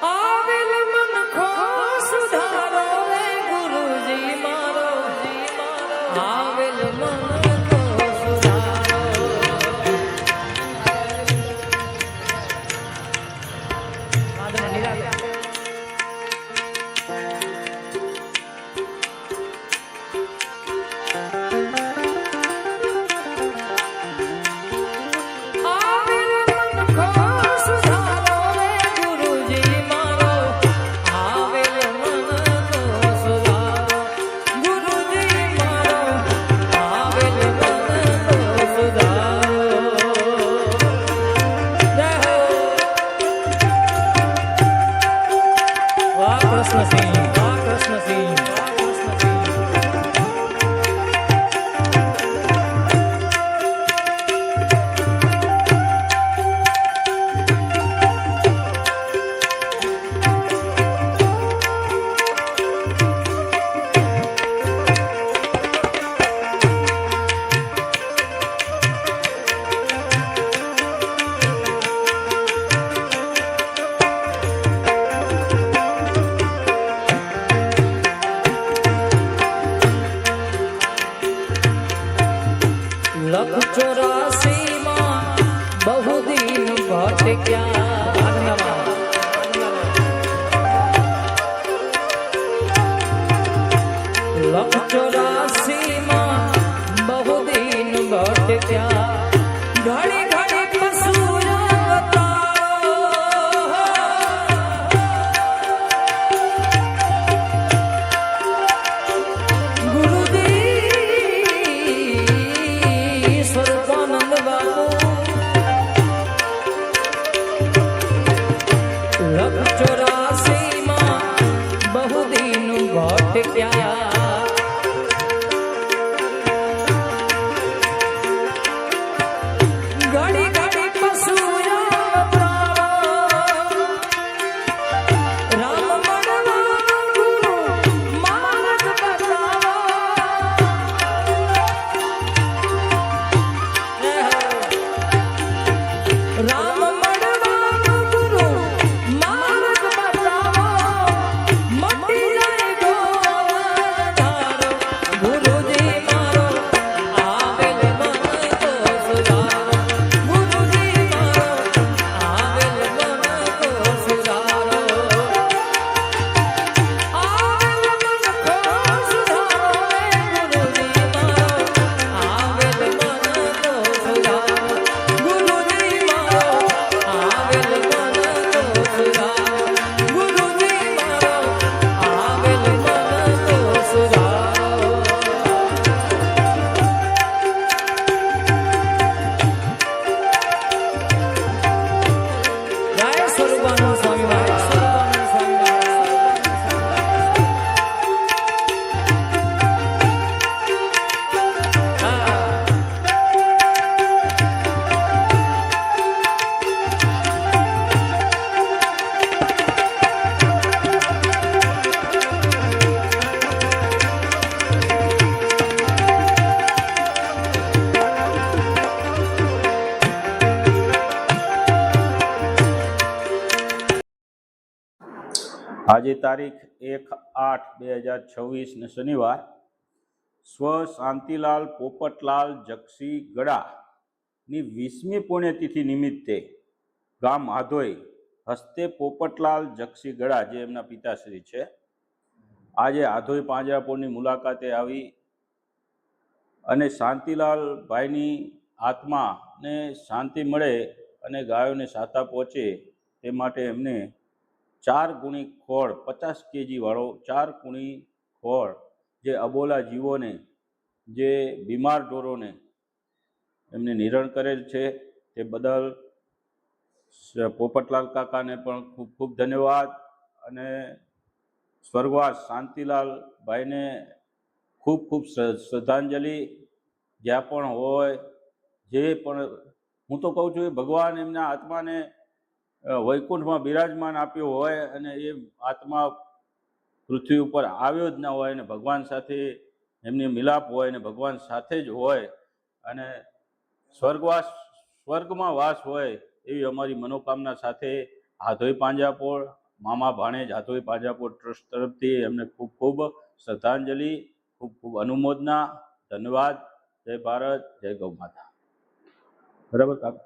આવેલ મન ખો સુધારો રે ગુરુજી મારો આવેલ મન ખો સુધારો लख 84 માં बहु दिन भटक्યા लख 84 માં बहु दिन भटक्યા ઘડી ઘડી પશુરતા लख 84 માં बहु दिन भटक्યા ઘડી ઘડી પશુરતા રામ મળવા ગુરુ માર્ગ બતાવા રામ આજે તારીખ 1/8/2026 ને શનિવાર સ્વ શાંતિલાલ પોપટલાલ જક્ષી ગડાની 20મી પુણ્યતિથિ નિમિત્તે ગામ આધોઈ હસ્તે પોપટલાલ જક્ષી ગડા જે એમના પિતાશ્રી છે આજે આધોઈ પાંજરાપોળની મુલાકાતે આવી અને શાંતિલાલ ભાઈની આત્માને શાંતિ મળે અને ગાયોને સાતા પહોંચે તે માટે એમને 4 ગુણી ખોળ 50 kg વાળો 4 ગુણી ખોળ જે અબોલા જીવોને જે બીમાર ઢોરોને એમને નિરણ કરેલ છે તે બદલ પોપટલાલ કાકાને પણ ખૂબ ખૂબ ધન્યવાદ અને સ્વર્ગવાસ શાંતિલાલ ભાઈને ખૂબ ખૂબ શ્રદ્ધાંજલિ જ્યાં પણ હોય જે પણ હું તો કહું છું એ ભગવાન એમના આત્માને વૈકુંઠમાં બિરાજમાન આપ્યો હોય અને એ આત્મા પૃથ્વી ઉપર આવ્યો જ ના હોય અને ભગવાન સાથે એમની મિલાપ હોય અને ભગવાન સાથે જ હોય અને સ્વર્ગમાં વાસ હોય એવી અમારી મનોકામના સાથે આધોઈ પાંજરાપોળ મામા ભાણેજ હાથોઈ પાજાપુર ટ્રસ્ટ તરફથી એમને ખૂબ ખૂબ શ્રદ્ધાંજલિ, ખૂબ ખૂબ અનુમોદના. ધન્યવાદ. જય ભારત, જય ગૌ માતા. બરાબર કાકા?